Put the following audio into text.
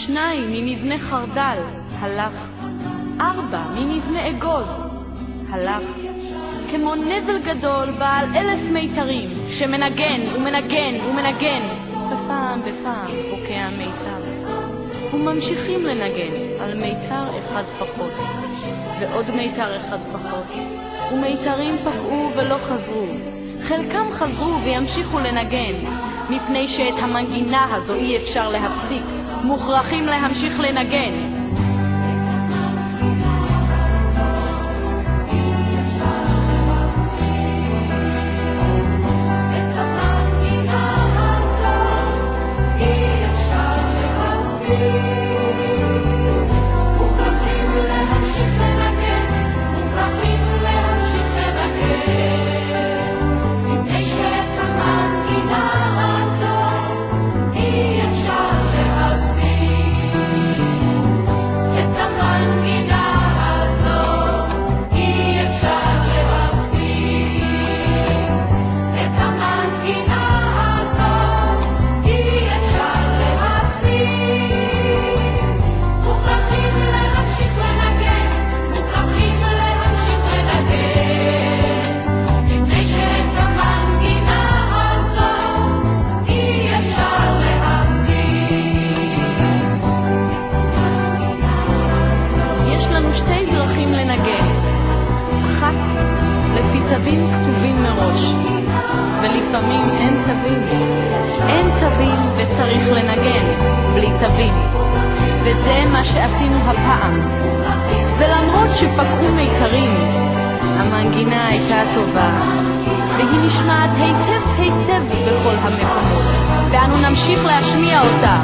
2 ממבנה חרדל, הלך. 4 ממבנה אגוז, הלך. כמו נבל גדול בעל 1000 מיתרים, שמנגן ומנגן ומנגן. בפעם פוקע מיתר. וממשיכים לנגן על מיתר אחד פחות, ועוד מיתר אחד פחות. ומיתרים פקעו ולא חזרו. חלקם חזרו וימשיכו לנגן, מפני שאת המנגינה הזו אי אפשר להפסיק. מוכרחים להמשיך לנגן. תווים כתובים מראש, ולפעמים אין תווים. אין תווים וצריך לנגן בלי תווים, וזה מה שעשינו הפעם. ולמרות שפקעו מיתרים, המנגינה הייתה טובה, והיא נשמעת היטב היטב בכל המקומות, ואנו נמשיך להשמיע אותה.